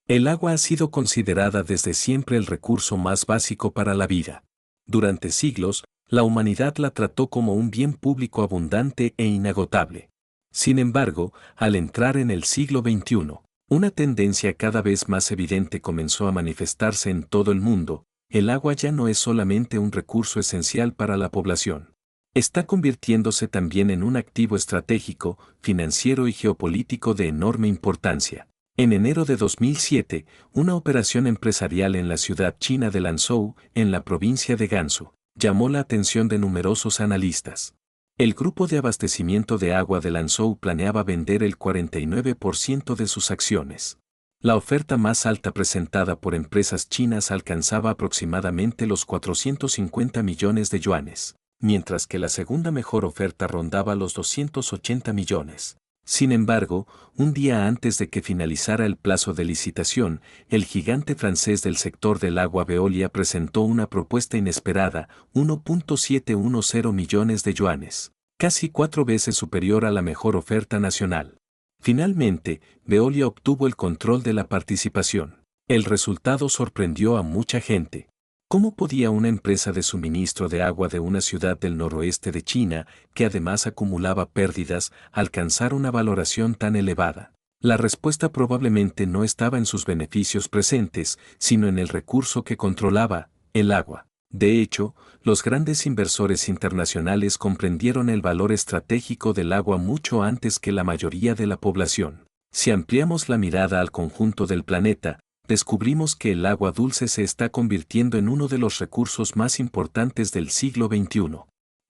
El agua ha sido considerada desde siempre el recurso más básico para la vida. Durante siglos, la humanidad la trató como un bien público abundante e inagotable. Sin embargo, al entrar en el siglo XXI, una tendencia cada vez más evidente comenzó a manifestarse en todo el mundo. El agua ya no es solamente un recurso esencial para la población. Está convirtiéndose también en un activo estratégico, financiero y geopolítico de enorme importancia. En enero de 2007, una operación empresarial en la ciudad china de Lanzhou, en la provincia de Gansu, llamó la atención de numerosos analistas. El grupo de abastecimiento de agua de Lanzhou planeaba vender el 49% de sus acciones. La oferta más alta presentada por empresas chinas alcanzaba aproximadamente los 450 millones de yuanes, mientras que la segunda mejor oferta rondaba los 280 millones. Sin embargo, un día antes de que finalizara el plazo de licitación, el gigante francés del sector del agua Veolia presentó una propuesta inesperada, 1.710 millones de yuanes, casi 4 veces superior a la mejor oferta nacional. Finalmente, Veolia obtuvo el control de la participación. El resultado sorprendió a mucha gente. ¿Cómo podía una empresa de suministro de agua de una ciudad del noroeste de China, que además acumulaba pérdidas, alcanzar una valoración tan elevada? La respuesta probablemente no estaba en sus beneficios presentes, sino en el recurso que controlaba, el agua. De hecho, los grandes inversores internacionales comprendieron el valor estratégico del agua mucho antes que la mayoría de la población. Si ampliamos la mirada al conjunto del planeta, descubrimos que el agua dulce se está convirtiendo en uno de los recursos más importantes del siglo XXI.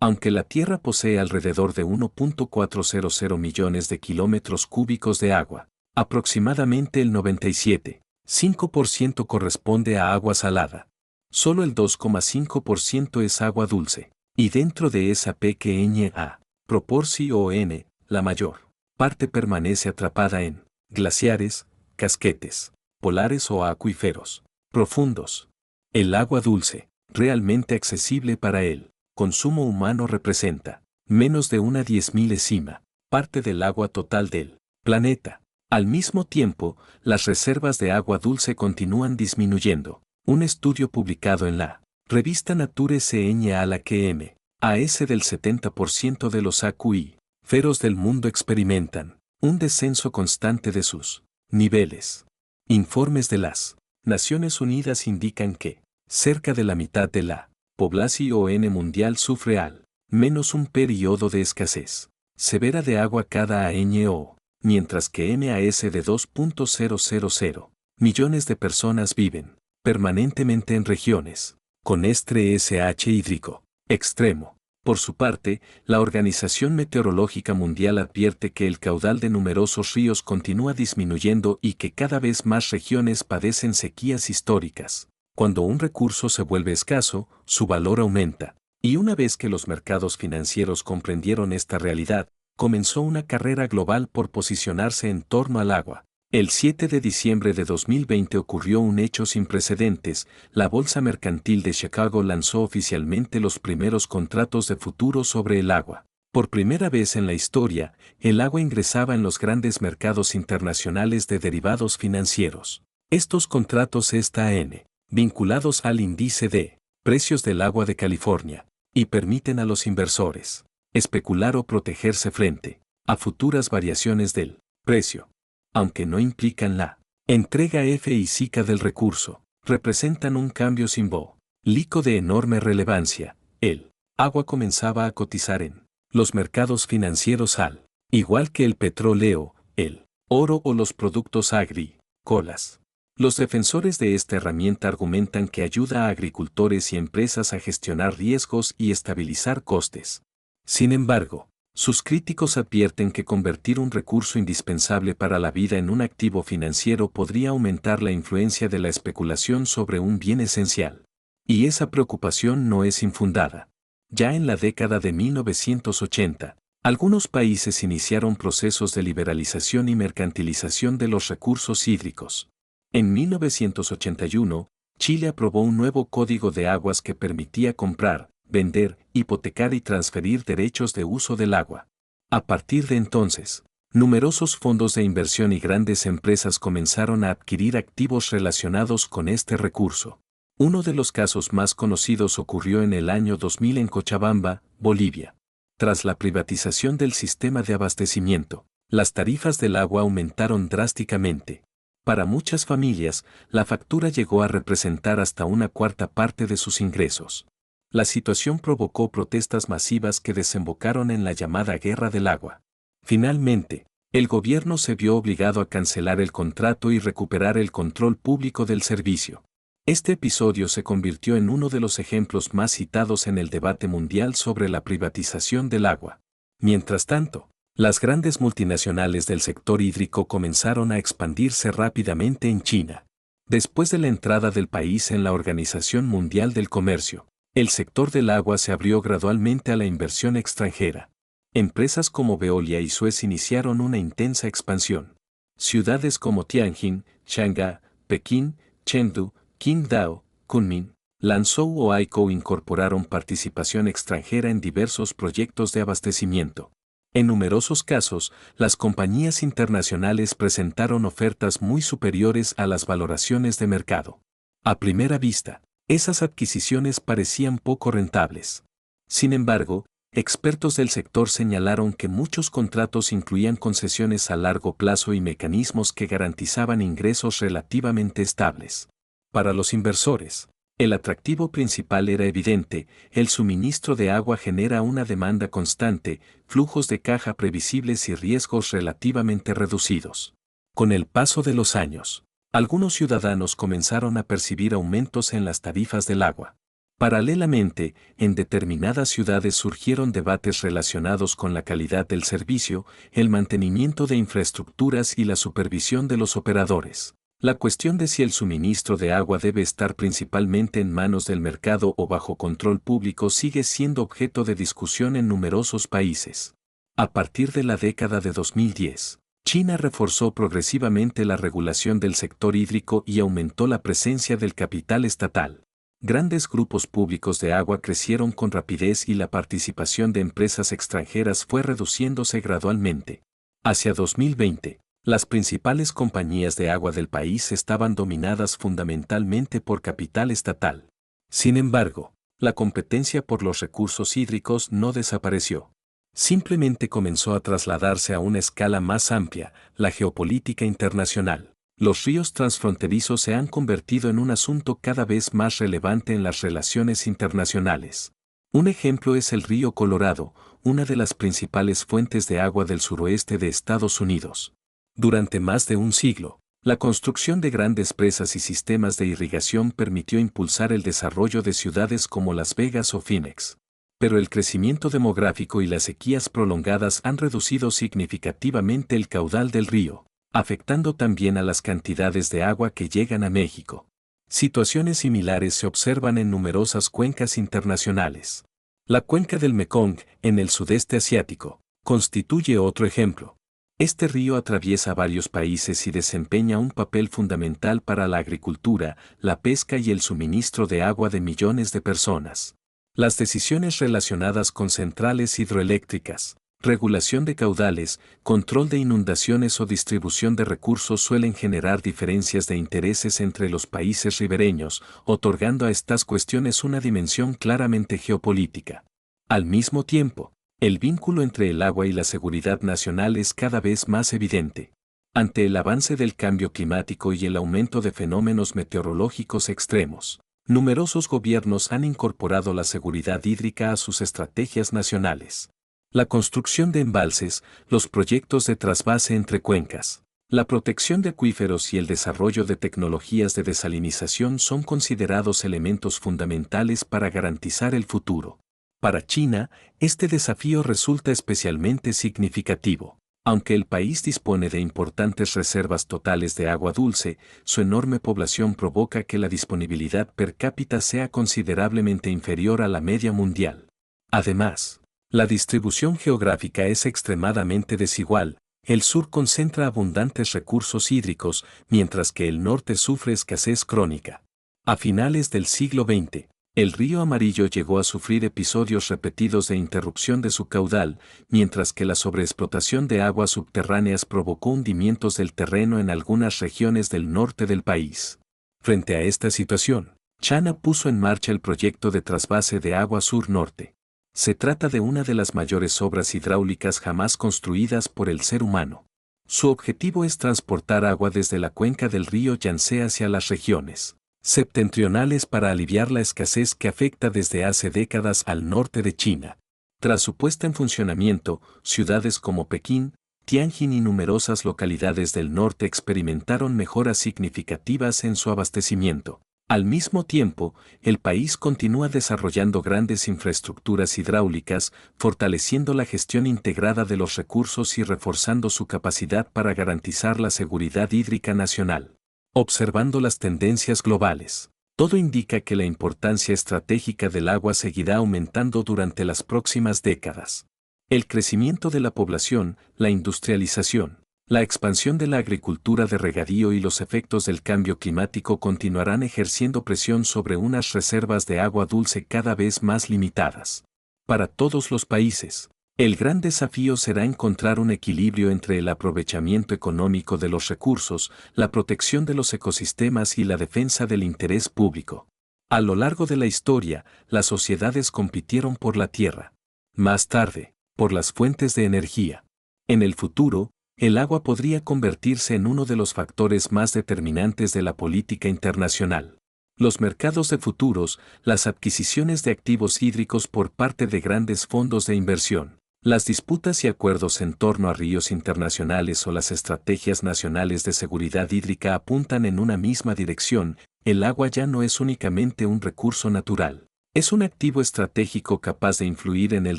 Aunque la Tierra posee alrededor de 1.400 millones de kilómetros cúbicos de agua, aproximadamente el 97,5% corresponde a agua salada. Solo el 2,5% es agua dulce, y dentro de esa pequeña proporción, la mayor parte permanece atrapada en glaciares, casquetes polares o acuíferos profundos. El agua dulce, realmente accesible para el consumo humano, representa menos de una 10.000ª parte del agua total del planeta. Al mismo tiempo, las reservas de agua dulce continúan disminuyendo. Un estudio publicado en la revista Nature señala que más del 70% de los acuíferos del mundo experimentan un descenso constante de sus niveles. Informes de las Naciones Unidas indican que cerca de la mitad de la población mundial sufre al menos un periodo de escasez severa de agua cada año, mientras que más de 2.000 millones de personas viven permanentemente en regiones con estrés hídrico extremo. Por su parte, la Organización Meteorológica Mundial advierte que el caudal de numerosos ríos continúa disminuyendo y que cada vez más regiones padecen sequías históricas. Cuando un recurso se vuelve escaso, su valor aumenta. Y una vez que los mercados financieros comprendieron esta realidad, comenzó una carrera global por posicionarse en torno al agua. El 7 de diciembre de 2020 ocurrió un hecho sin precedentes. La Bolsa Mercantil de Chicago lanzó oficialmente los primeros contratos de futuro sobre el agua. Por primera vez en la historia, el agua ingresaba en los grandes mercados internacionales de derivados financieros. Estos contratos están vinculados al índice de precios del agua de California y permiten a los inversores especular o protegerse frente a futuras variaciones del precio. Aunque no implican la entrega física del recurso, representan un cambio simbólico de enorme relevancia. El agua comenzaba a cotizar en los mercados financieros al igual que el petróleo, el oro o los productos agrícolas. Los defensores de esta herramienta argumentan que ayuda a agricultores y empresas a gestionar riesgos y estabilizar costes. Sin embargo, sus críticos advierten que convertir un recurso indispensable para la vida en un activo financiero podría aumentar la influencia de la especulación sobre un bien esencial. Y esa preocupación no es infundada. Ya en la década de 1980, algunos países iniciaron procesos de liberalización y mercantilización de los recursos hídricos. En 1981, Chile aprobó un nuevo código de aguas que permitía comprar, vender, hipotecar y transferir derechos de uso del agua. A partir de entonces, Numerosos fondos de inversión y grandes empresas comenzaron a adquirir activos relacionados con este recurso. Uno de los casos más conocidos ocurrió en el año 2000 en Cochabamba, Bolivia. Tras la privatización del sistema de abastecimiento, las tarifas del agua aumentaron drásticamente. Para muchas familias, la factura llegó a representar hasta una cuarta parte de sus ingresos. La situación provocó protestas masivas que desembocaron en la llamada Guerra del Agua. Finalmente, el gobierno se vio obligado a cancelar el contrato y recuperar el control público del servicio. Este episodio se convirtió en uno de los ejemplos más citados en el debate mundial sobre la privatización del agua. Mientras tanto, las grandes multinacionales del sector hídrico comenzaron a expandirse rápidamente en China. Después de la entrada del país en la Organización Mundial del Comercio, el sector del agua se abrió gradualmente a la inversión extranjera. Empresas como Veolia y Suez iniciaron una intensa expansión. Ciudades como Tianjin, Shanghái, Pekín, Chengdu, Qingdao, Kunming, Lanzhou o Haikou incorporaron participación extranjera en diversos proyectos de abastecimiento. En numerosos casos, las compañías internacionales presentaron ofertas muy superiores a las valoraciones de mercado. A primera vista, esas adquisiciones parecían poco rentables. Sin embargo, expertos del sector señalaron que muchos contratos incluían concesiones a largo plazo y mecanismos que garantizaban ingresos relativamente estables. Para los inversores, el atractivo principal era evidente: el suministro de agua genera una demanda constante, flujos de caja previsibles y riesgos relativamente reducidos. Con el paso de los años, algunos ciudadanos comenzaron a percibir aumentos en las tarifas del agua. Paralelamente, en determinadas ciudades surgieron debates relacionados con la calidad del servicio, el mantenimiento de infraestructuras y la supervisión de los operadores. La cuestión de si el suministro de agua debe estar principalmente en manos del mercado o bajo control público sigue siendo objeto de discusión en numerosos países. A partir de la década de 2010, China reforzó progresivamente la regulación del sector hídrico y aumentó la presencia del capital estatal. Grandes grupos públicos de agua crecieron con rapidez y la participación de empresas extranjeras fue reduciéndose gradualmente. Hacia 2020, las principales compañías de agua del país estaban dominadas fundamentalmente por capital estatal. Sin embargo, la competencia por los recursos hídricos no desapareció. Simplemente comenzó a trasladarse a una escala más amplia: la geopolítica internacional. Los ríos transfronterizos se han convertido en un asunto cada vez más relevante en las relaciones internacionales. Un ejemplo es el río Colorado, una de las principales fuentes de agua del suroeste de Estados Unidos. Durante más de un siglo, la construcción de grandes presas y sistemas de irrigación permitió impulsar el desarrollo de ciudades como Las Vegas o Phoenix. Pero el crecimiento demográfico y las sequías prolongadas han reducido significativamente el caudal del río, afectando también a las cantidades de agua que llegan a México. Situaciones similares se observan en numerosas cuencas internacionales. La cuenca del Mekong, en el sudeste asiático, constituye otro ejemplo. Este río atraviesa varios países y desempeña un papel fundamental para la agricultura, la pesca y el suministro de agua de millones de personas. Las decisiones relacionadas con centrales hidroeléctricas, regulación de caudales, control de inundaciones o distribución de recursos suelen generar diferencias de intereses entre los países ribereños, otorgando a estas cuestiones una dimensión claramente geopolítica. Al mismo tiempo, el vínculo entre el agua y la seguridad nacional es cada vez más evidente. Ante el avance del cambio climático y el aumento de fenómenos meteorológicos extremos, numerosos gobiernos han incorporado la seguridad hídrica a sus estrategias nacionales. La construcción de embalses, los proyectos de trasvase entre cuencas, la protección de acuíferos y el desarrollo de tecnologías de desalinización son considerados elementos fundamentales para garantizar el futuro. Para China, este desafío resulta especialmente significativo. Aunque el país dispone de importantes reservas totales de agua dulce, su enorme población provoca que la disponibilidad per cápita sea considerablemente inferior a la media mundial. Además, la distribución geográfica es extremadamente desigual. El sur concentra abundantes recursos hídricos, mientras que el norte sufre escasez crónica. A finales del siglo XX, El río Amarillo llegó a sufrir episodios repetidos de interrupción de su caudal, mientras que la sobreexplotación de aguas subterráneas provocó hundimientos del terreno en algunas regiones del norte del país. Frente a esta situación, China puso en marcha el proyecto de trasvase de agua sur-norte. Se trata de una de las mayores obras hidráulicas jamás construidas por el ser humano. Su objetivo es transportar agua desde la cuenca del río Yangtze hacia las regiones septentrionales para aliviar la escasez que afecta desde hace décadas al norte de China. Tras su puesta en funcionamiento, ciudades como Pekín, Tianjin y numerosas localidades del norte experimentaron mejoras significativas en su abastecimiento. Al mismo tiempo, el país continúa desarrollando grandes infraestructuras hidráulicas, fortaleciendo la gestión integrada de los recursos y reforzando su capacidad para garantizar la seguridad hídrica nacional. Observando las tendencias globales, todo indica que la importancia estratégica del agua seguirá aumentando durante las próximas décadas. El crecimiento de la población, la industrialización, la expansión de la agricultura de regadío y los efectos del cambio climático continuarán ejerciendo presión sobre unas reservas de agua dulce cada vez más limitadas. Para todos los países, el gran desafío será encontrar un equilibrio entre el aprovechamiento económico de los recursos, la protección de los ecosistemas y la defensa del interés público. A lo largo de la historia, las sociedades compitieron por la tierra. Más tarde, por las fuentes de energía. En el futuro, el agua podría convertirse en uno de los factores más determinantes de la política internacional. Los mercados de futuros, las adquisiciones de activos hídricos por parte de grandes fondos de inversión, las disputas y acuerdos en torno a ríos internacionales o las estrategias nacionales de seguridad hídrica apuntan en una misma dirección. El agua ya no es únicamente un recurso natural. Es un activo estratégico capaz de influir en el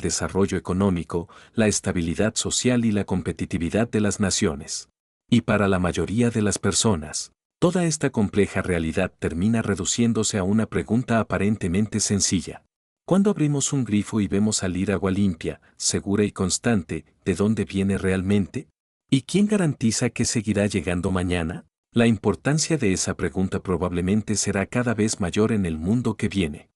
desarrollo económico, la estabilidad social y la competitividad de las naciones. Y para la mayoría de las personas, toda esta compleja realidad termina reduciéndose a una pregunta aparentemente sencilla. ¿Cuándo abrimos un grifo y vemos salir agua limpia, segura y constante, de dónde viene realmente? ¿Y quién garantiza que seguirá llegando mañana? La importancia de esa pregunta probablemente será cada vez mayor en el mundo que viene.